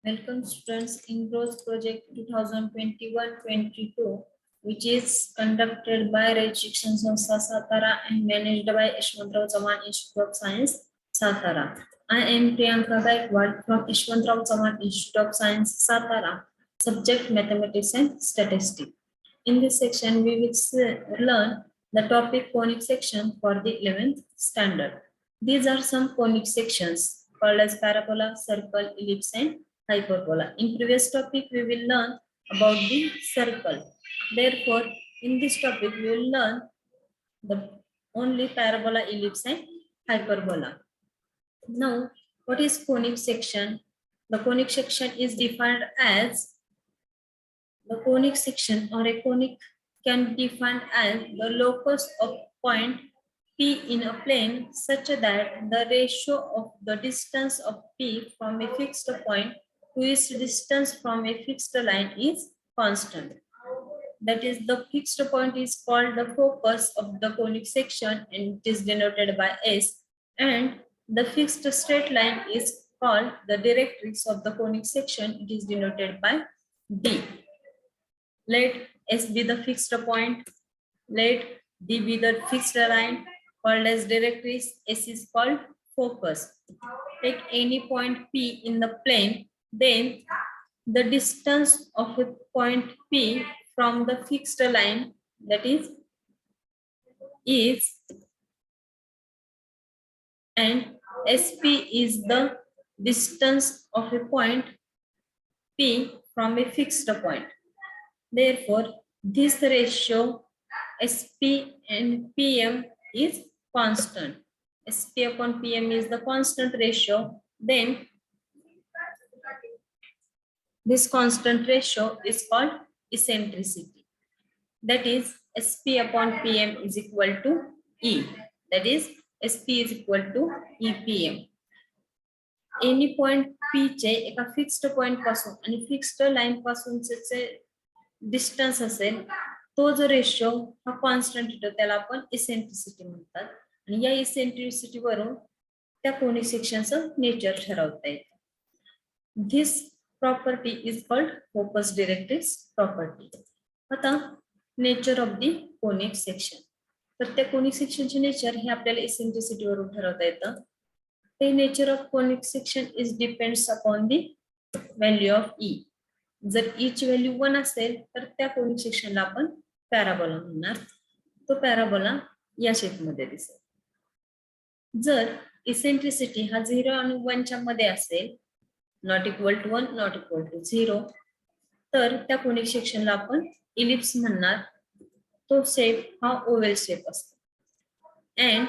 Welcome students in Growth Project 2021-22, which is conducted by Restriction Samstha Satara and managed by Yashwantrao Chavan Institute of Science, Satara. I am Priyanka Gaikwad from Yashwantrao Chavan Institute of Science, Satara, subject Mathematics and Statistics. In this section, we will learn the topic conic section for the 11th standard. These are some conic sections called as parabola, circle, ellipse, and hyperbola. In previous topic, we will learn about the circle. Therefore, in this topic, we will learn the only parabola, ellipse, and hyperbola. Now, what is conic section? The conic section is defined as the conic section or a conic can be defined as the locus of point P in a plane such that the ratio of the distance of P from a fixed point to its distance from a fixed line is constant. That is, the fixed point is called the focus of the conic section and it is denoted by S, and the fixed straight line is called the directrix of the conic section. It is denoted by D. Let S be the fixed point. Let D be the fixed line called as directrix. S is called focus. Take any point P in the plane, then the distance of a point P from the fixed line, that is and SP is the distance of a point P from a fixed point. Therefore, this ratio SP and PM is constant. SP upon PM is the constant ratio. Then this constant ratio is called eccentricity. That is, SP upon PM is equal to E. That is, SP is equal to EPM. Any point P चे एका fixed point पासून आणि fixed line पासूनचे distance असेल तो जो ratio हा constant येतो त्याला आपण इसेंट्रिसिटी म्हणतात आणि या इसेंट्रिसिटी वरून त्या कोनिक सेक्शनचं नेचर ठरवता येतं. This property is called focus directrix property. आता nature of the conic section. तर त्या कोनिक सेक्शनचे नेचर हे आपल्याला इसेंट्रिसिटी वरून ठरवता येतं. The nature of conic section is depends upon the value of E. जर each value 1 असेल तर त्या कोनिक सेक्शनला आपण पॅराबोला म्हणणार. तो पॅराबोला या शेप मध्ये दिसेल. जर इसेंट्रिसिटी हा 0 आणि 1 च्या मध्ये असेल, not equal to 1, not equal to 0, तर त्या कोनिक सेक्शनला आपण इलिप्स म्हणणार. तो शेप हा ओव्हल शेप असतो. And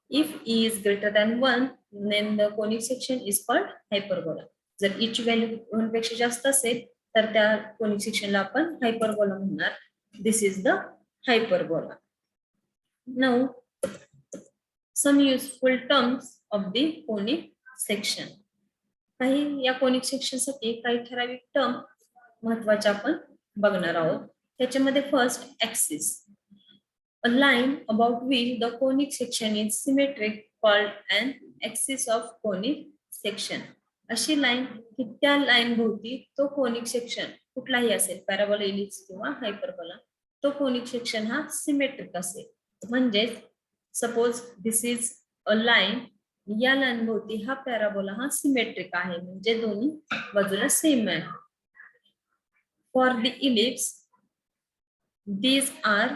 if E is greater than 1, then the conic section is called hyperbola. जर each value 1 पेक्षा जास्त असेल तर त्या conic section ला आपण hyperbola म्हणणार. This is the hyperbola. Now, some useful terms of the conic section. काही या conic section साठी काही ठराविक टर्म महत्त्वाच्या आपण बघणार आहोत. त्याच्यामध्ये first axis. A line about which the conic section is symmetric called an axis of conic section. अशी लाईन की त्या लाईन भोवती तो कोनिक सेक्शन कुठलाही असेल, पॅराबोला, इलिप्स किंवा हायपरबोला, तो कोनिक सेक्शन हा सिमेट्रिक असेल. म्हणजे suppose this is a line, या लाईन भोवती हा पॅराबोला हा सिमेट्रिक आहे, म्हणजे दोन्ही बाजूला सेम आहे. For the ellipse, these are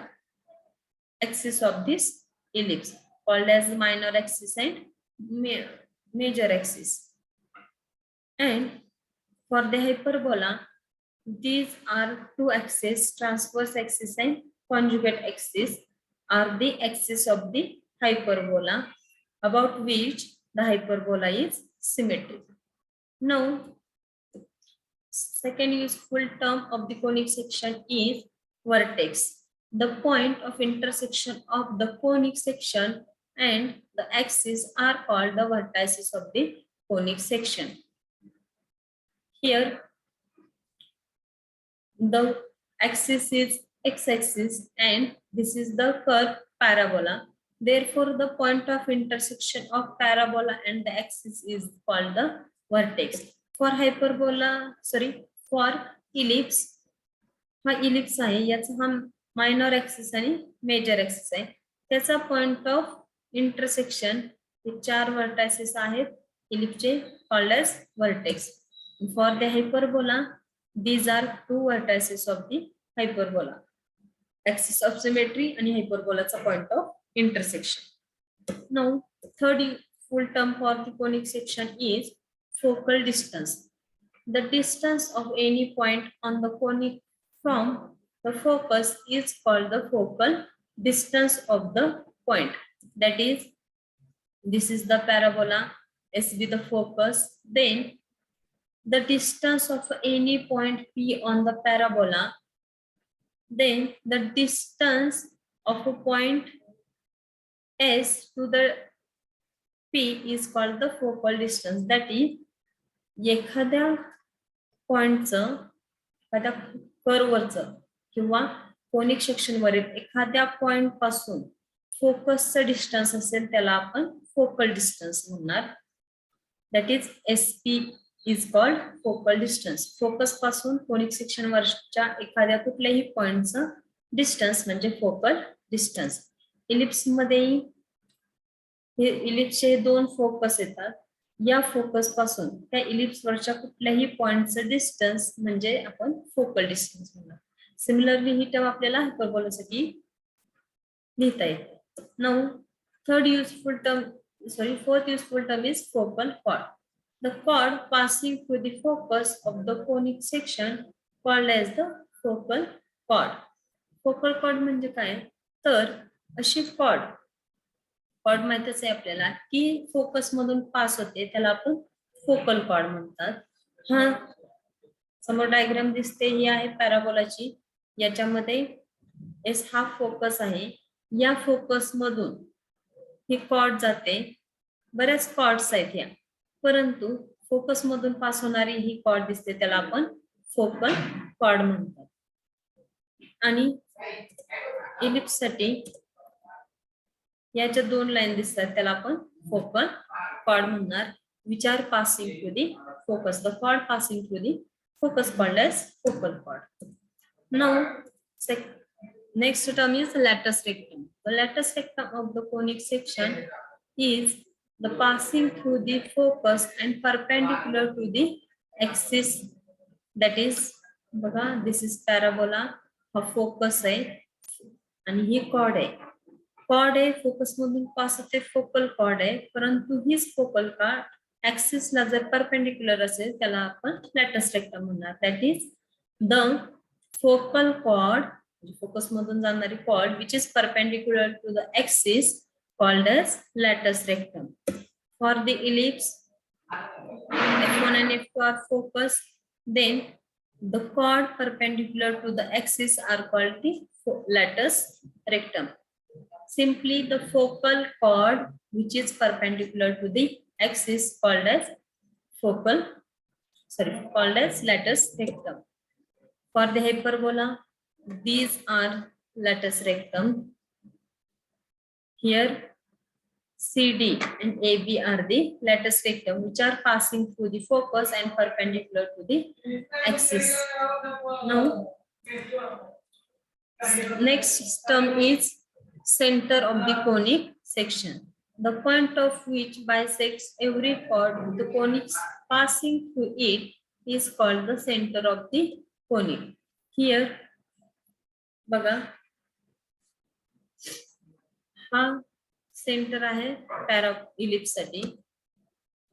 axis of this ellipse called as minor axis and major axis. And for the hyperbola, these are two axes, transverse axis and conjugate axis are the axis of the hyperbola about which the hyperbola is symmetric. Now, second useful term of the conic section is vertex. The point of intersection of the conic section and the axis are called the vertices of the conic section. Here, the axis is x-axis and this is the curve parabola. Therefore, the point of intersection of parabola and the axis is called the vertex. For hyperbola for ellipse, हा ellipse आहे, याचा हा minor axis आणि major axis आहे. त्याचा point of intersection हे 4 vertices आहेत इलिप्सचे, called as vertex. For the hyperbola these are 2 vertices of the hyperbola, axis of symmetry आणि हायपरबोलाचा point of intersection. Now, third full term for the conic section is focal distance. The distance of any point on the conic from the focus is called the focal distance of the point. That is, this is the parabola, SB the focus. Then, the distance of any point P on the parabola. Then, the distance of a point S to the P is called the focal distance. That is, एखाद्या पॉइंटचं, एखाद्या कर्वचं किंवा conic section वरील एखाद्या point पासून फोकसचं distance असेल त्याला आपण focal distance म्हणणार. That is SP is called focal distance. Focus पासून कोनिक सेक्शन वरच्या एखाद्या कुठल्याही पॉइंटचं डिस्टन्स म्हणजे फोकल डिस्टन्स. इलिप्स मध्ये हे इलिप्सचे 2 फोकस येतात. या फोकस पासून त्या इलिप्स वरच्या कुठल्याही पॉइंटचं डिस्टन्स म्हणजे आपण फोकल डिस्टन्स म्हणणार. सिमिलरली ही टर्म आपल्याला हायपरबोलासाठी लिहिता येते. Now fourth useful term is focal cord. The chord passing through the focus of the conic section called as the focal chord. Focal chord म्हणजे काय, तर अशी कॉर्ड माहितच आहे आपल्याला की फोकस मधून पास होते त्याला आपण फोकल कॉर्ड म्हणतात. हा समोर डायग्राम दिसते, ही आहे पॅराबोलाची. याच्यामध्ये एस हा फोकस आहे. या फोकस मधून ही कॉर्ड जाते. बऱ्याच कॉर्ड्स आहेत या, परंतु फोकस मधून पास होणारी ही कॉर्ड दिसते त्याला आपण फोकल कॉर्ड म्हणतात. आणि इलिप्स साठी याच्या 2 लाईन दिसतात त्याला आपण फोकल कॉर्ड म्हणणार. Which are passing through the focus. The chord passing through the focus called as focal chord. Now next term is lattice rectangle. The lattice rectangle of the conic section is the passing through the focus and perpendicular to the axis. That is, बघा, this is parabola, हा focus आहे आणि ही cord आहे. Cord आहे, focus मधून pass होते, focal cord आहे, परंतु हीच फोकल कॉर्ड ऍक्सिसला जर परपेंडिक्युलर असेल त्याला आपण लॅटिस रेक्टम म्हणणार. That is the focal chord, focus मधून जाणारी chord which is perpendicular to the axis called as latus rectum. For the ellipse F1 and F2 are focus, then the chord perpendicular to the axis are called the lattice rectum. Simply the focal chord which is perpendicular to the axis called as lattice rectum. For the hyperbola, these are lattice rectum. Here CD and AB are the lattice rectum which are passing through the focus and perpendicular to the axis. Now, next term is center of the conic section. The point of which bisects every chord with the conics passing through it is called the center of the conic. Here, बघा, हा centre आहे ellipse साठी,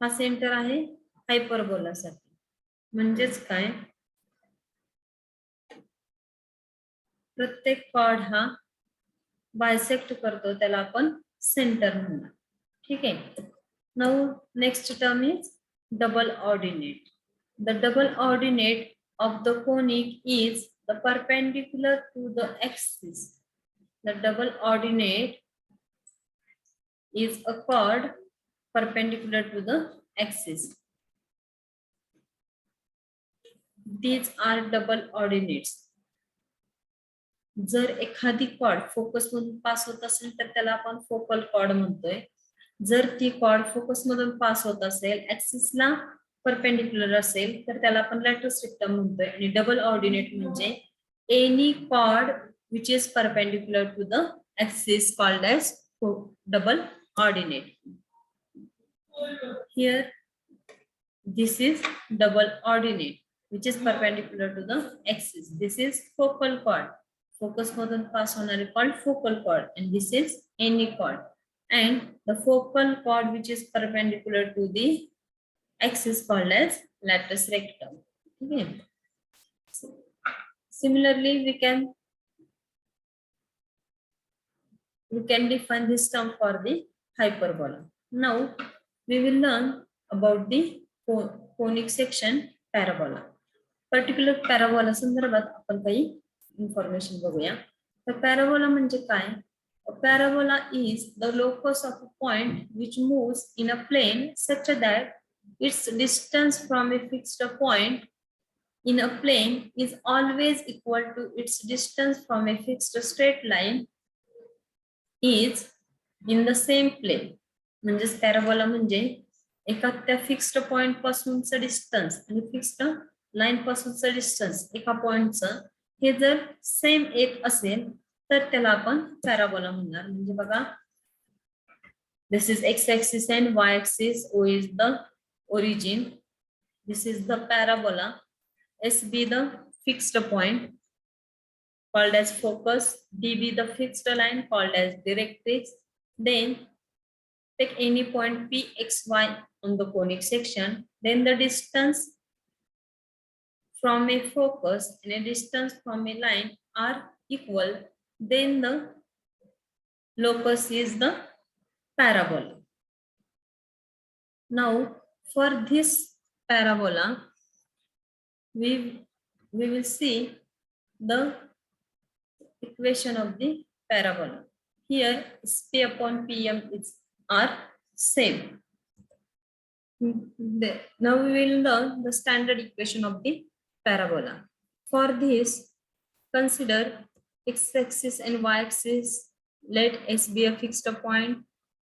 हा centre आहे hyperbola साठी. म्हणजेच काय, प्रत्येक कॉर्ड हा बायसेक्ट करतो त्याला आपण सेंटर म्हणणार. ठीक आहे. Now next term is double ordinate. The double ordinate of the conic is the perpendicular to the axis. The double ordinate is a chord perpendicular to the axis. These are double ordinates. जर एखादी cord focus मधून pass होत असेल तर त्याला आपण focal cord म्हणतोय. जर ती कॉर्ड फोकस मधून पास होत असेल, ऍक्सिसला परपेंडिक्युलर असेल तर त्याला आपण लॅटिस रेक्टम म्हणतोय आणि डबल ऑर्डिनेट म्हणजे any chord which is perpendicular to the axis called as double ordinate. Here this is double ordinate which is perpendicular to the axis. This is focal chord. Focus मधून pass होणारे called focal chord and this is any chord. And the focal chord which is perpendicular to the axis called as lattice rectum. Okay. Similarly, we can define this term for the hyperbola. Now we will learn about the conic section parabola. Particular parabola संदर्भात आपण काही information बघूया. तर parabola म्हणजे काय? A parabola is the locus of a point which moves in a plane such that its distance from a fixed point in a plane is always equal to its distance from a fixed straight line is in the same plane. म्हणजे parabola म्हणजे एका त्या fixed point पासूनचं distance आणि fixed line पासूनचं distance एका पॉइंटचं हे जर same येत असेल तर त्याला आपण पॅराबोला म्हणणार. म्हणजे बघा, this is x axis and y axis. O is the origin. This is the parabola. S be the fixed point called as focus. D be the fixed line called as directrix. Then take any point P, X, Y on the conic section. Then the distance from a focus and a distance from a line are equal. Then the locus is the parabola. Now for this parabola, we will see the equation of the parabola. Here P upon PM are same. Now we will learn the standard equation of the parabola. For this, consider x-axis and y-axis. Let S be a fixed point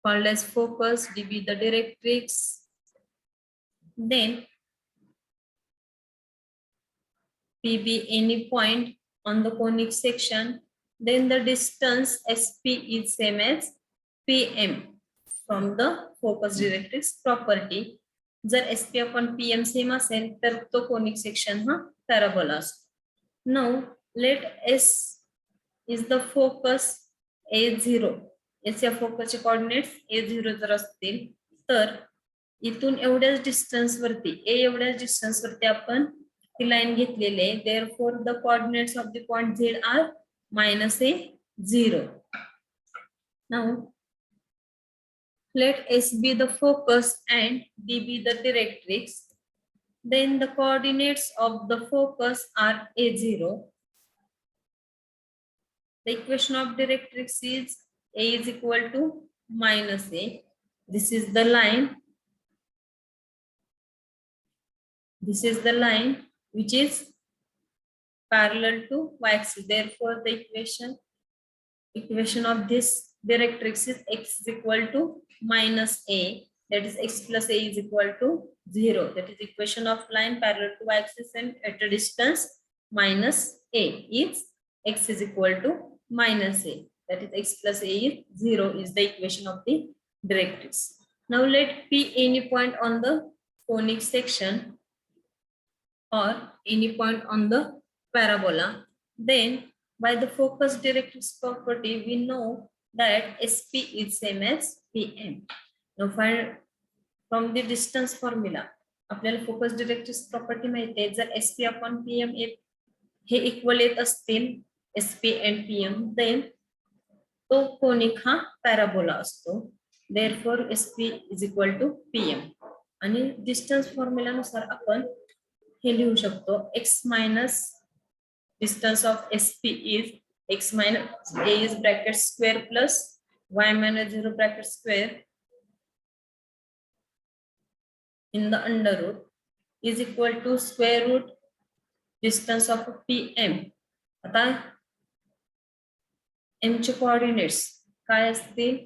called as focus, D be the directrix. Then P be any point on the conic section. Then the distance SP is same as PM from the focus directrix property. जर SP upon PM same असेल तर तो conic section हा parabola असतो. Now let S is the focus A0. S या फोकसचे coordinates A0 जर असतील तर इथून एवढ्याच डिस्टन्स वरती A एवढ्याच डिस्टन्स वरती आपण ही लाईन घेतलेली आहे. Therefore the coordinates of the point Z are -A0. Now let S be the focus and D be the directrix. Then the coordinates of the focus are A0. The equation of directrix is A is equal to -A. This is the line. This is the line which is parallel to y-axis. Therefore, the equation of this directrix is x is equal to -A. That is x plus A is equal to 0. That is equation of line parallel to y-axis and at a distance -A is x is equal to -A. That is x plus A is 0 is the equation of the directrix. Now let P any point on the conic section or any point on the parabola. Then by the focus directrix property we know that SP is same as PM. Now find from the distance formula आपल्याला focus directrix property माहिती आहे. जर SP upon PM हे equal येत असतील SP and PM then तो conic हा parabola असतो. Therefore SP is equal to PM. आणि डिस्टन्स फॉर्म्युला नुसार आपण हे लिहू शकतो. x minus distance of SP is x minus A is bracket square plus y minus 0 bracket square in the under root is equal to square root distance of PM. आता m चे coordinates काय असतील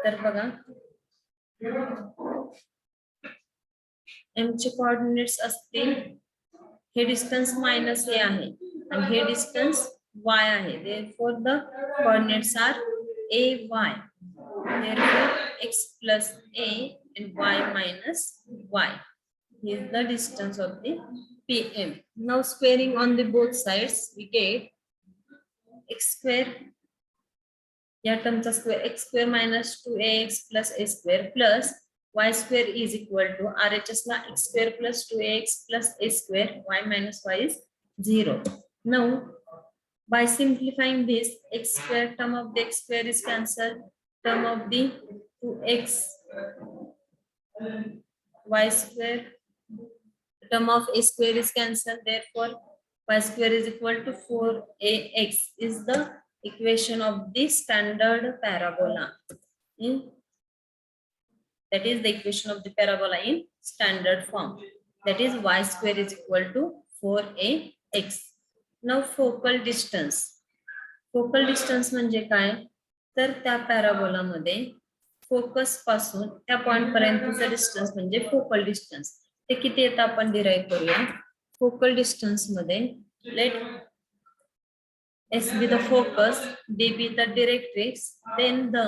तर बघा, m चे coordinates असतील, हे distance minus ए आहे आणि हे डिस्टन्स y आहे. therefore the coordinates are a y. therefore x plus a and y minus y is the distance of the pm. Now squaring on the both sides, we get x square, या टर्मचा square x square minus 2ax plus a square plus y square is equal to RHS ला x square plus 2ax plus a square, y minus y is 0. Now by simplifying this, x square term of the x square is cancelled, term of the 2x y square, term of a square is cancelled, therefore y square is equal to 4ax is the equation of the standard parabola. That is the equation of the parabola in standard form. That is y square is equal to 4ax. Now focal distance. Focal distance म्हणजे काय, तर त्या parabola मध्ये focus पासून त्या point पर्यंतचा distance म्हणजे focal distance. ते किती येतं आपण डिराइव्ह करूया. फोकल डिस्टन्स मध्ये late S be the focus, D be the directrix, then the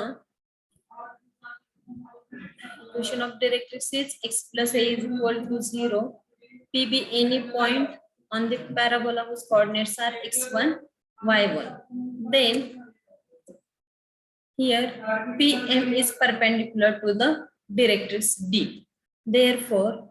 equation of directrix is x plus a is equal to 0. P be any point on the parabola whose coordinates are x1, y1. Then here PM is perpendicular to the directrix D. Therefore,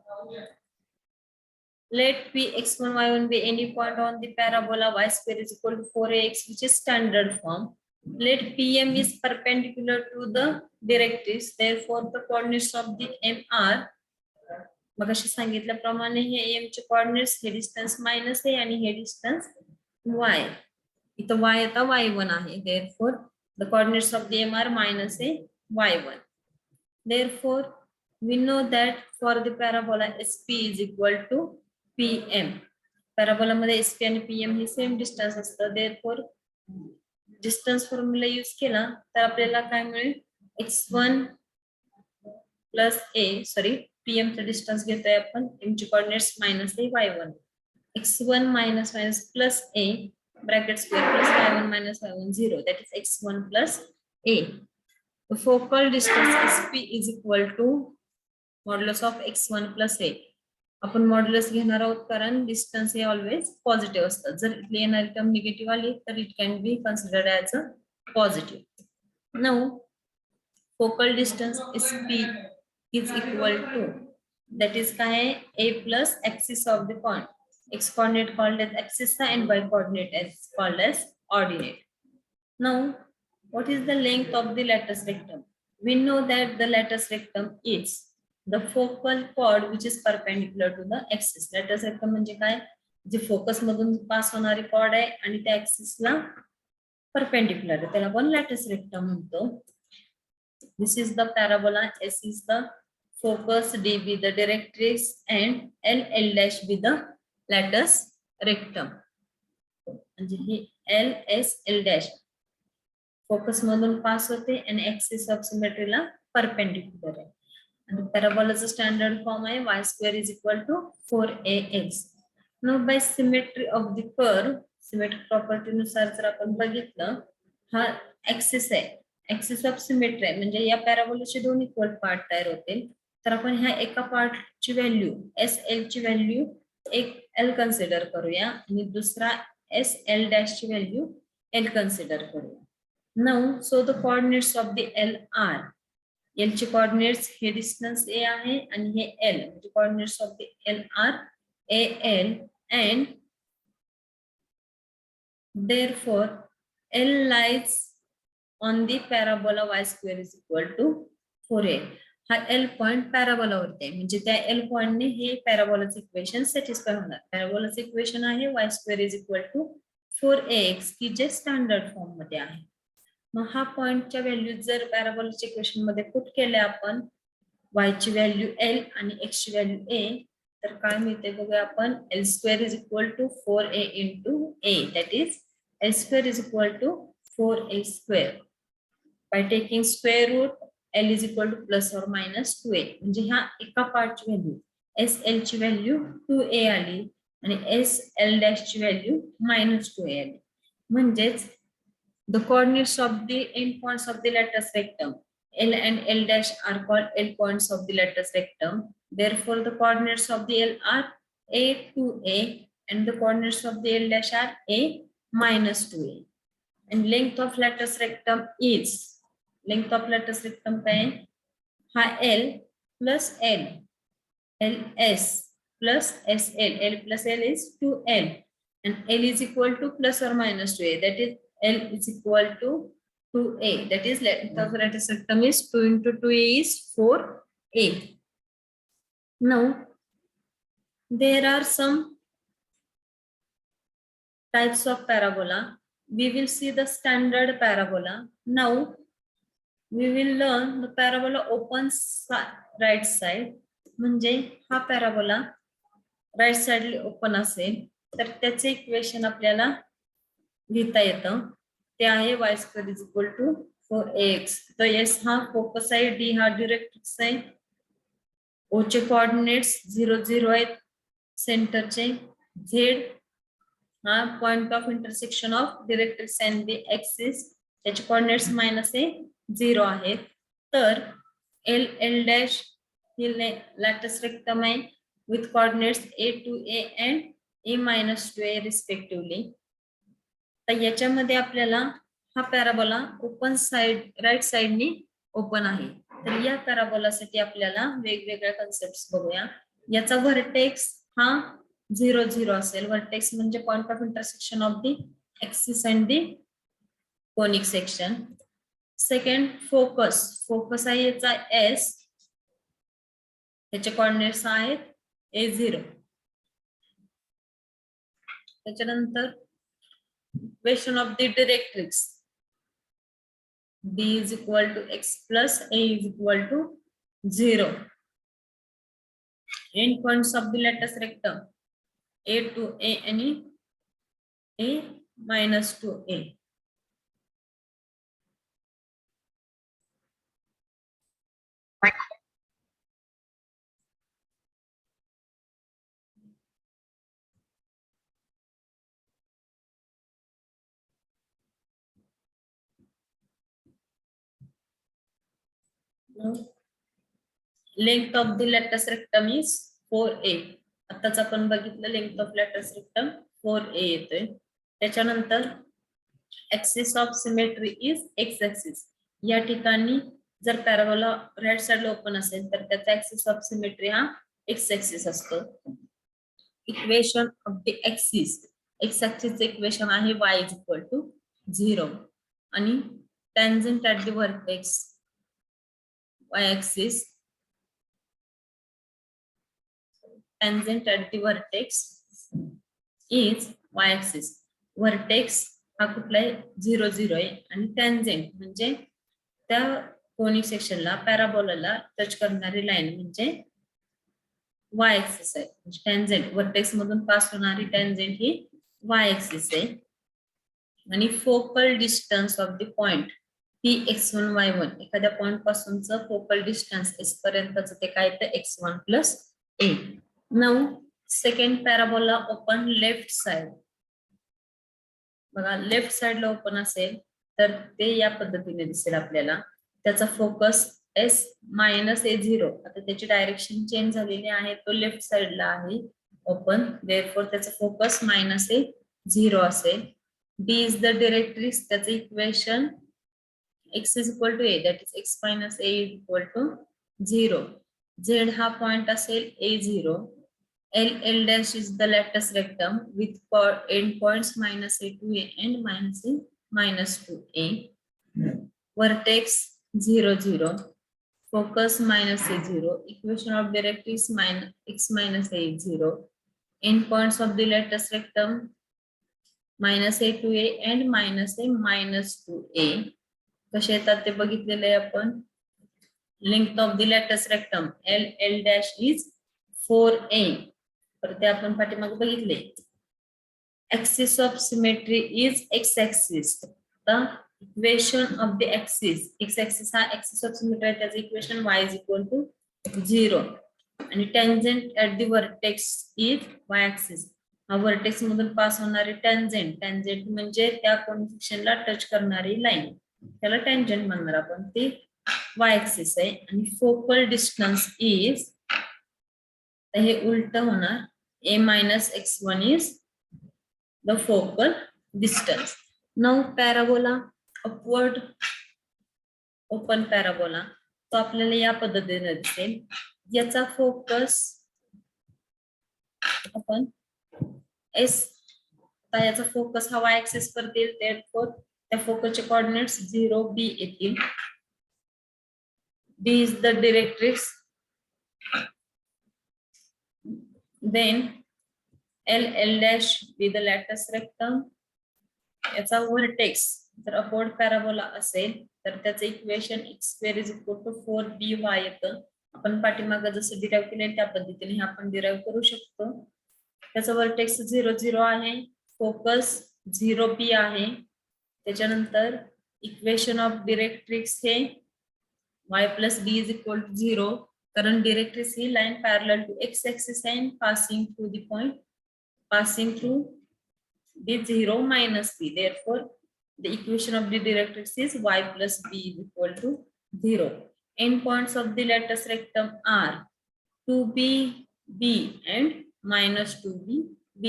let P x1, y1 be any point on the parabola y square is equal to 4ax, which is standard form. Let PM is perpendicular to the directrix. Therefore, the coordinates of the M are, मगाशी सांगितल्याप्रमाणे हे M चे coordinates, हे distance minus a आणि हे distance y. इथं y आता y1 आहे. Therefore, the coordinates of the M are minus a, y1. Therefore, we know that for the parabola SP is equal to PM. Parabola मध्ये SP आणि PM हे same distance असतं. therefore distance formula use केला तर आपल्याला काय मिळेल, x1 plus a, sorry PM चा डिस्टन्स घेतोय आपण, M चे coordinates minus a, y1, x1 minus minus plus a bracket square plus y1 minus y1 0, that is x1 plus a. The focal distance SP is equal to modulus of x1 plus a. आपण modulus घेणार आहोत कारण distance हे always positive असतात. जर इथली येणारी term negative आली तर it can be considered as a positive. Now focal distance SP is equal to, that is काय आहे, a plus axis of the point. X coordinate called as axis and y coordinate is called as ordinate. Now what is the length of the lattice rectum? We know that the lattice rectum is the focal chord which is perpendicular to the axis. Lattice rectum म्हणजे काय, जे focus मधून pass होणारी cord आहे आणि त्या ऍक्सिसला perpendicular आहे, त्याला आपण लॅटिस रेक्टम म्हणतो. This is the parabola. S is the focus, D be the directrix, and L dash be the lattice rectum. म्हणजे हे L dash फोकस मधून पास होते आणि ऍक्सिस ऑफ सिमेट्रीला परपेंडिक्युलर आहे. आणि पॅराबोलाचा स्टँडर्ड फॉर्म आहे y square is equal to 4ax. Now by symmetry of the curve, symmetric property नुसार जर आपण बघितलं, हा ऍक्सिस आहे, ऍक्सिस ऑफ सिमेट्री आहे, म्हणजे या पॅराबोलाचे दोन इक्वल पार्ट तयार होतील. तर आपण ह्या एका पार्टची व्हॅल्यू SL ची व्हॅल्यू एक L कन्सिडर करूया आणि दुसरा SL डॅश ची व्हॅल्यू L कन्सिडर करूया. Now so the coordinates of the L are, L चे coordinates हे डिस्टन्स A आहे आणि हे L, म्हणजे coordinates of the L are AL and therefore L lies on the parabola y square is equal to 4a. हा L point parabola वरती आहे, म्हणजे त्या L पॉइंटने हे पॅराबोलाचं इक्वेशन सॅटिस्फाय होणार. पॅराबोलाचं इक्वेशन आहे y square is equal to 4ax, की जे स्टँडर्ड फॉर्म मध्ये आहे. मग हा पॉइंटच्या व्हॅल्यू जर पॅराबोलाच्या इक्वेशन मध्ये पुट केले आपण, y ची व्हॅल्यू L आणि x ची व्हॅल्यू a, तर काय मिळते बघूया आपण. L square is equal to 4a into a, that is L square is equal to 4a square. By taking square root, L is equal to plus or minus 2a. म्हणजे ह्या एका पार्टची value SL ची value 2a आली आणि SL dash ची value -2a आली. म्हणजेच the coordinates of the endpoints of the lattice rectum L and L dash are called L points of the lattice rectum. Therefore, the coordinates of the L are a to a and the coordinates of the L dash are a minus 2a. And length of lattice rectum is length of lattice rectum काय हा L plus L LS plus SL L plus L is 2L and L is equal to plus or minus 2a, that is L is equal to 2a, that is length of lattice rectum is 2 into 2a is 4a. Now there are some types of parabola. We will see the standard parabola. Now we will learn the parabola open right side. म्हणजे हा parabola right side open असेल तर त्याचे equation आपल्याला लिहिता येतं. ते आहे y² is equal to 4ax. तर एस हा फोकस आहे, डी हा डायरेक्ट्रिक्स आहे, ओ चे कोऑर्डिनेट्स 0 0 आहेत, सेंटरचे झेड हा point of intersection of directrix and the axis, त्याचे कोऑर्डिनेट्स -0 आहेत. तर एल एल डॅश ही लॅटिस रेक्टम आहे with coordinates a to a and a minus 2a respectively. तर याच्यामध्ये आपल्याला हा पॅराबोला ओपन साइड राईट साइडनी ओपन आहे. तर या पॅराबोलासाठी आपल्याला वेगवेगळ्या कन्सेप्ट्स बघूया. याचा व्हर्टेक्स हा 0 0 असेल. व्हर्टेक्स म्हणजे point of intersection of the axis and the conic section. Second focus आहे याचा S, त्याचे कोऑर्डिनेट्स आहेत a0. त्याच्यानंतर equation of the directrix d is equal to x plus a is equal to 0. End points of the lattice rectum a to a आणि a minus 2a. Length of the latus rectum is 4a. आताच आपण बघितलं length of lattice rectum 4a येतोय. त्याच्यानंतर axis of symmetry is X axis. या ठिकाणी जर parabola right साइडला ओपन असेल तर त्याचा ऍक्सिस ऑफ सिमेट्री हा एक्स ऍक्सिस असतो. Equation of the axis X ऍक्सिसचे इक्वेशन आहे y इज इक्वल टू 0 आणि tangent at the vertex y-axis, tangent at the vertex is y-axis. Vertex हा कुठला आहे 0 0 आहे आणि टॅन्जंट म्हणजे त्या कोनिक सेक्शनला पॅराबोलाला टच करणारी लाईन म्हणजे y-axis आहे. म्हणजे टॅन्जंट वर्टेक्स मधून पास होणारी टॅन्जंट ही y-axis आहे. आणि focal distance of the point he x1 y1, एखाद्या पॉइंट पासूनचं फोकल डिस्टन्स एस पर्यंतच ते काय तर x1 plus a. Now second parabola open left side. बघा लेफ्ट साइडला ओपन असेल तर ते या पद्धतीने दिसेल आपल्याला. त्याचा फोकस s -a0. आता त्याची डायरेक्शन चेंज झालेली आहे, तो लेफ्ट साइडला आहे ओपन. देअरफॉर त्याचा फोकस -a0 असेल. d is the directrix. त्याचे equation x is equal to a, that is x minus a is equal to 0. Z हा पॉइंट असेल a0. L L dash is the lattice rectum with end points -a to a and -a-2a. Vertex 0 0. Focus -a0. Equation of directrix x minus a is 0. End points of the lattice rectum -a to a and -a-2a. कसे येतात ते बघितलेले आपण. Length of the latus rectum L L dash is 4a. तर ते आपण पाठीमागे बघितले. Axis of symmetry is X axis. The equation of the axis X axis हा ऍक्सिस ऑफ सिमेट्री आहे, त्याचे equation y is equal to 0. आणि tangent at the vertex is Y axis. हा व्हर्टेक्स मधून पास होणारी टँजेंट, टँजेंट म्हणजे त्या conic touch करणारी लाईन, त्याला टँजेंट म्हणणार आपण, ती वाय ऍक्सिस आहे. आणि फोकल डिस्टन्स इज, हे उलट होणार, a minus x1 is the focal distance. Now parabola, upward open parabola, तो आपल्याला या पद्धतीने दिसेल. याचा फोकस आपण एस, याचा फोकस हा वाय ऍक्सिस वरती येईल, त्या फोकसचे कोऑर्डिनेट्स 0 b येतील. D is the directrix, then L dash be the lattice rectangle. याचा व्हर्टेक्स जर अपवर्ड पॅराबोला असेल तर त्याचं इक्वेशन x² = 4by येतं. आपण पाठीमागे जसं डिराइव्ह केले त्या पद्धतीने हे आपण डिराइव्ह करू शकतो. त्याचा व्हर्टेक्स 0 0 आहे, फोकस 0b आहे. त्याच्यानंतर इक्वेशन ऑफ डिरेक्ट्रिक्स हे y + d = 0, कारण डिरेक्ट्रिक्स ही line parallel to x axis आहे, passing through the point, passing through the 0 minus b. Therefore, the equation of the directrix is y plus b = 0. Endpoints of the lattice rectum are 2b, b and minus 2b, b.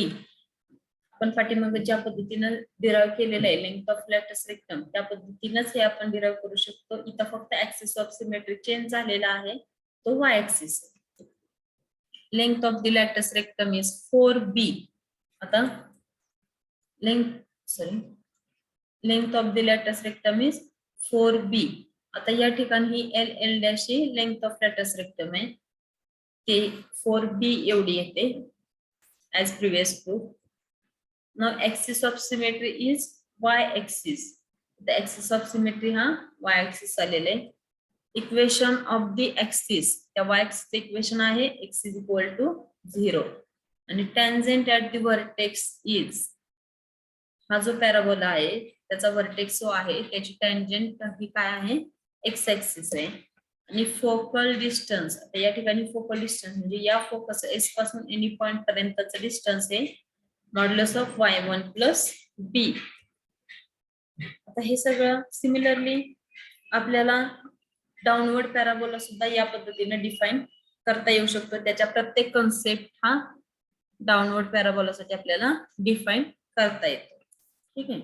आपण पाठीमागे ज्या पद्धतीने derive केलेलं आहे length of lattice rectum, त्या पद्धतीनेच हे आपण डिराइव्ह करू शकतो. इथं फक्त ऍक्सिस ऑफ सिमेट्री चेंज झालेला आहे, तो Y axis. Length of the latus rectum is 4b. आता length of the latus rectum is 4b. आता या ठिकाणी ही L dash he length of lattice rectum आहे, ते 4b एवढी येते as previous proof. Now axis of symmetry is y axis. The axis of symmetry हा y axis आलेले. Equation of the axis, त्या y axis इक्वेशन आहे x = 0. आणि tangent at the vertex is, हा जो पॅराबोला आहे त्याचा व्हर्टेक्स जो आहे त्याची टँजेंट ही काय आहे, x ऍक्सिस आहे. आणि फोकल डिस्टन्स, आता या ठिकाणी फोकल डिस्टन्स म्हणजे या फोकस एस पासून एनी पॉइंट पर्यंतचं डिस्टन्स आहे मॉड्युलस ऑफ y1 + b. आता हे सगळं सिमिलरली आपल्याला डाउनवर्ड पॅराबोला सुद्धा या पद्धतीने डिफाइन करता येऊ शकतो. त्याच्या प्रत्येक कन्सेप्ट हा डाउनवर्ड पॅराबोलासाठी आपल्याला डिफाइन करता येतो. ठीक आहे,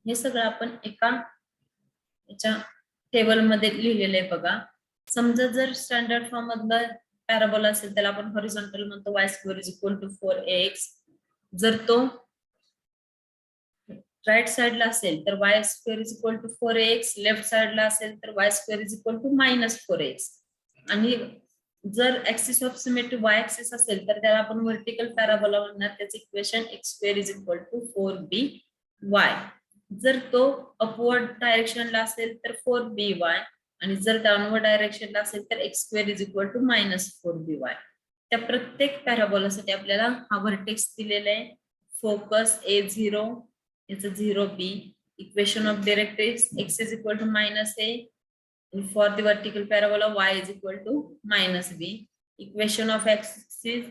हे सगळं आपण एका याच्या टेबल मध्ये लिहिलेलं आहे बघा. समजा जर स्टँडर्ड फॉर्म मधला पॅराबोला असेल त्याला आपण हॉरिझॉन्टल म्हणतो, y² = 4ax. जर तो राईट साइडला असेल तर y² = 4ax, लेफ्ट साइडला असेल तर y² = -4ax. आणि जर axis of symmetry y axis असेल तर त्याला आपण व्हर्टिकल पॅराबोला म्हणणार, त्याचे इक्वेशन x² = 4by. जर तो अपवर्ड डायरेक्शनला असेल तर 4by, आणि जर डाउनवर्ड डायरेक्शनला असेल तर x² = -4by. त्या प्रत्येक पॅराबोलासाठी आपल्याला हा व्हर्टेक्स दिलेला आहे. फोकस a0, याचं 0b. Equation of directrix x = -a. For the vertical parabola y = -b. Equation of axis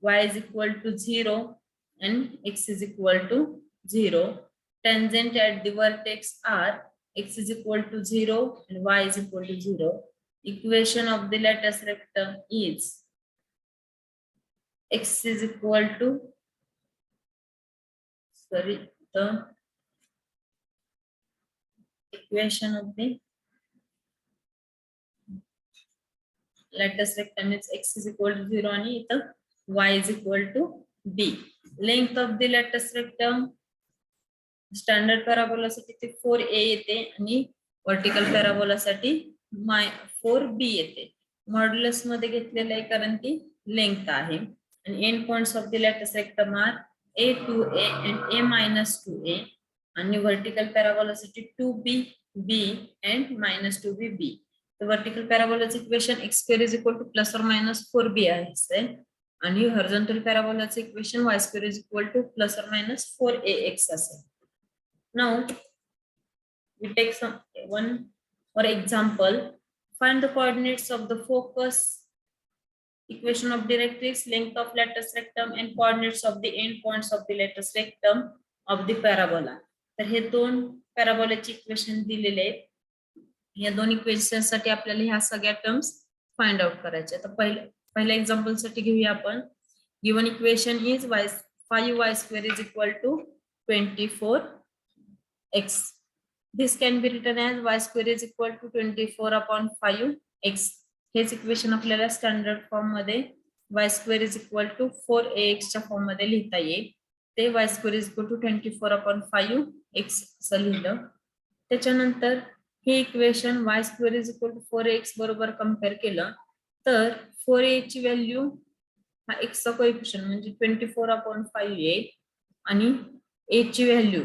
y = 0 and x = 0. Tangent at the vertex are x = 0 and y = 0. Equation of the lattice rectum is x = the equation of the lattice rectum is x = 0 आणि इथं y = b. Length of the lattice rectum standard पॅराबोलासाठी ते 4a येते आणि vertical पॅराबोलासाठी 4b येते. Modulus मध्ये घेतलेलं आहे कारण ती लेंथ आहे. आणि end points of the latus rectum are a to a and a - 2a. आणि व्हर्टिकल पॅराबोलासाठी 2b, b and -2b, b. तर व्हर्टिकल पॅराबोलाचं इक्वेशन x² = +or -4b आहे आणि horizontal पॅराबोलाचं equation y² = +or -4ax असेल. Now we take one for example. Find the coordinates of the focus Equation of directrix, length of lattice rectum and coordinates of the end points of the lattice rectum of the parabola. तर हे दोन पॅराबोलाचे equation दिलेले आहेत. या दोन equation साठी आपल्याला ह्या सगळ्या टर्म्स फाइंड आउट करायच्या. तर पहिल्या एक्झाम्पल साठी घेऊया आपण. Given equation is 5y² is equal to 24x. This can be written as y² is equal to 24/5x. हेच इक्वेशन आपल्याला स्टँडर्ड फॉर्म मध्ये y² is equal to 4ax च्या फॉर्म मध्ये लिहिता येईल. ते y² is equal to 24/5x असं लिहिलं. त्याच्यानंतर हे equation y² is equal to 4ax बरोबर कंपेअर केलं तर 4a ची व्हॅल्यू हा x चा कोएफिशियंट म्हणजे 24/5 येईल आणि a ची व्हॅल्यू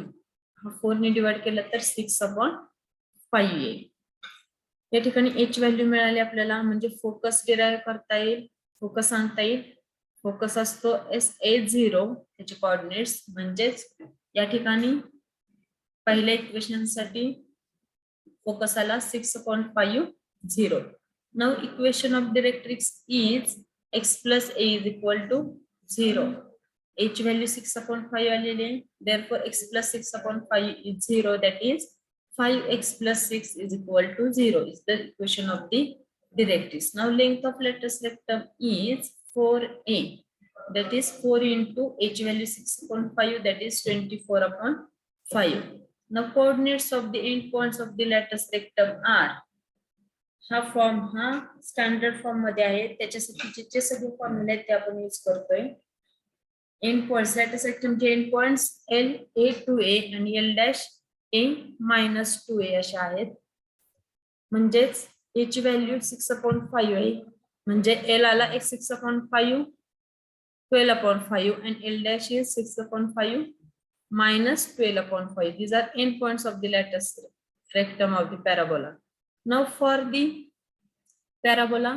हा 4 ने डिवाइड केलं तर 6/5 येईल. या ठिकाणी a ची व्हॅल्यू मिळाली आपल्याला म्हणजे फोकस डिराइव्ह करता येईल, फोकस सांगता येईल. फोकस असतो SA0 त्याचे कोऑर्डिनेट्स म्हणजेच या ठिकाणी पहिल्या इक्वेशन साठी फोकस आला 6.50. Now equation of directrix is x plus a is equal to 0. a ची व्हॅल्यू 6/5 आलेली आहे. therefore x plus 6/5 is 0, that is 5x plus 6 is equal to 0 is the equation of the directrix. Now length of lattice rectum is 4a, that is 4 into a ची value 6.5, that is 24/5. Now coordinates of the end points of the lattice rectum are, हा form हा standard form मध्ये आहे. त्याच्यासाठी जे सगळे फॉर्म्युले आहेत ते आपण यूज करतोय. एंड पॉइंट्स lattice rectum चे end points LA to A आणि L'(A-2A) असे आहेत. म्हणजेच A ची व्हॅल्यू 6/5 आहे म्हणजे L आला 6/5 12/5 and L' is 6/5 minus 12/5. These are end points of the lattice rectum of the parabola. Now for the parabola,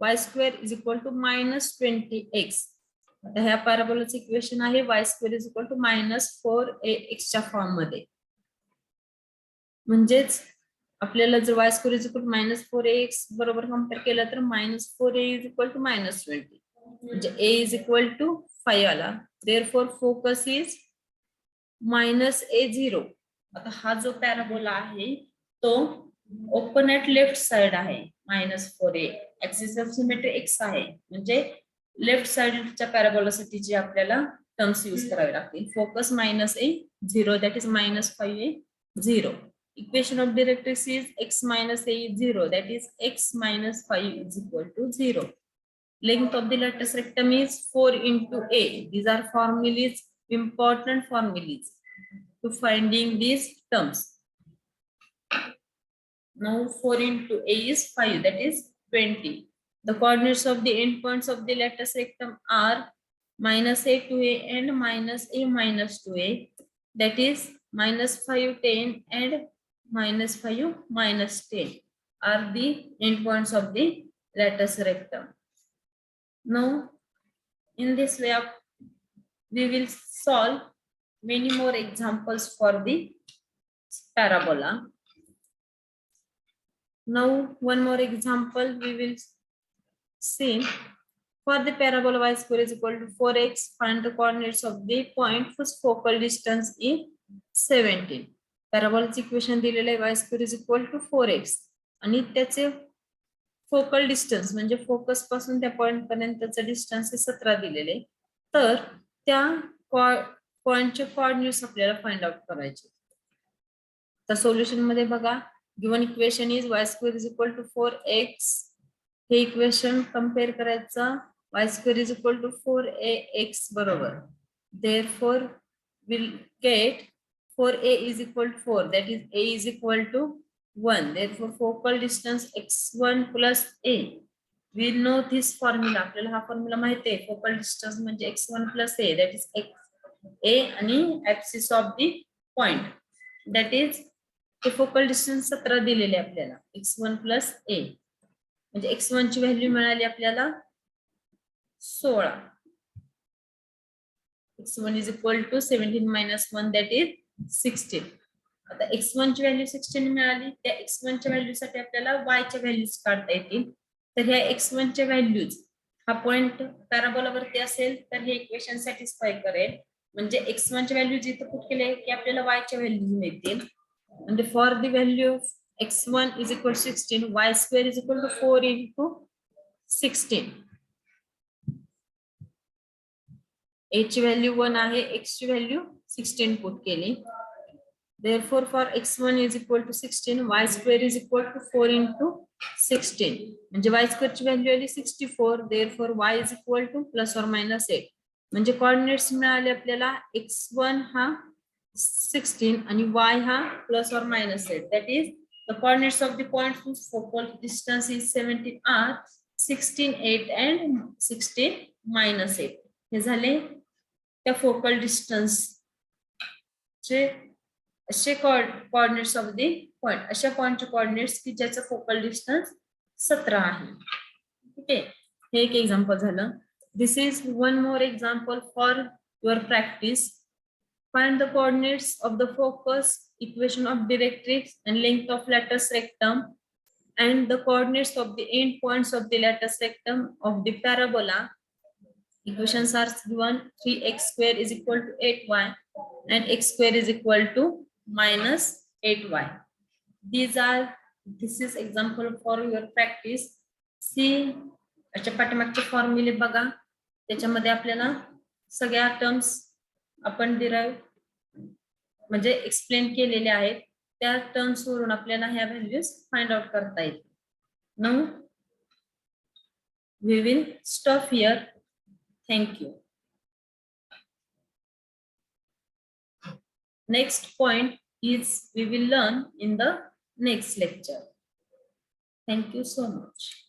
y² is equal to -20x. आता ह्या पॅराबोलाचं इक्वेशन आहे y² is equal to -4ax च्या form मध्ये. म्हणजेच आपल्याला जर y² is equal to -4ax बरोबर compare केलं तर -4a is equal to -20 म्हणजे a is equal to 5 आला. therefore focus is -a0. आता हा जो पॅराबोला आहे तो ओपन ऍट लेफ्ट साइड आहे. -4a axis of symmetry x आहे म्हणजे लेफ्ट साइडच्या पॅराबोलासाठी जे आपल्याला टर्म्स यूज करावे लागतील. Focus -a0, that is -5a0. Equation of directrix is x minus a is 0, that is x minus 5 is equal to 0. Length of the lattice rectum is 4 into a. These are formulas, important formulas to finding these terms. Now 4 into a is 5, that is 20. The coordinates of the endpoints of the lattice rectum are -a to a and -a minus 2a, that is -5 10 and -5 minus 10 are the endpoints of the lattice rectum. Now in this way we will solve many more examples for the parabola. Now one more example we will see. For the parabola y² is equal to 4x, find the coordinates of the point whose focal distance is 17. पॅराबोलाचे equation दिलेले आहे y² is equal to 4x आणि त्याचे focal distance म्हणजे focus पासून त्या point पर्यंतचं distance 17 दिलेले. तर त्या पॉइंटचे कोऑर्डिनेट्स आपल्याला फाइंड आउट करायचे. तर सोल्युशन मध्ये बघा, given equation is y² is equal to 4x. हे इक्वेशन कंपेअर करायचं y² is equal to 4ax बरोबर. therefore we'll get 4a is equal to 4, that is a is equal to 1. therefore focal distance x1 plus a. we know this formula. आपल्याला हा formula माहिती आहे. Focal distance म्हणजे x1 plus a, that is x a आणि axis of the point, that is ते focal distance 17 दिलेले आपल्याला. x1 plus a म्हणजे x1 ची व्हॅल्यू मिळाली आपल्याला 16. x1 is equal to 17 minus 1, that is 16. आता x1 ची व्हॅल्यू 16 मिळाली. त्या x1 च्या व्हॅल्यू साठी आपल्याला y च्या व्हॅल्यूज काढता येतील. तर ह्या x1 च्या व्हॅल्यूज हा पॉइंट पॅराबोला वरती असेल तर हे इक्वेशन सॅटिस्फाय करेल. म्हणजे x1 ची व्हॅल्यू जिथं पुट केले की आपल्याला y च्या व्हॅल्यूज मिळतील. म्हणजे for the value of x1 is equal 16, y square is equal to 4 into 16. a ची व्हॅल्यू 1 आहे, x ची व्हॅल्यू 16 पुट केली. Therefore, for x1 is equal to 16, y square is equal to 4 into 16. म्हणजे y square ची value आली 64. Therefore, y is equal to plus or minus 8. म्हणजे coordinates मिळाले आपल्याला x1 हा 16 आणि y हा plus or minus 8. That is the coordinates of the points whose focal distance is 17 are 16, 8 and 16 minus 8. हे झाले त्या फोकल डिस्टन्स चे असे कोऑर्डिनेट्स ऑफ द पॉइंट, अशा पॉइंटचे कोऑर्डिनेट्स की ज्याचं फोकल डिस्टन्स 17 आहे. ठीक आहे, हे एक एक्झाम्पल झालं. This is one more example for your practice. Find the coordinates of the focus, equation of directrix and length of lattice rectum and the coordinates of the end points of the lattice rectum of the parabola. Equations are given. 3x square is equal to 8y and x square is equal to minus 8y. This is example for your practice. See, याच्या पाठीमागचे फॉर्म्युले बघा, त्याच्यामध्ये आपल्याला सगळ्या terms आपण derive म्हणजे explain केलेले आहेत. त्या टर्म्स वरून आपल्याला ह्या व्हॅल्यूज फाइंड आउट करता येतील. Now we will stop here. Thank you. Next point is we will learn in the next lecture. Thank you so much.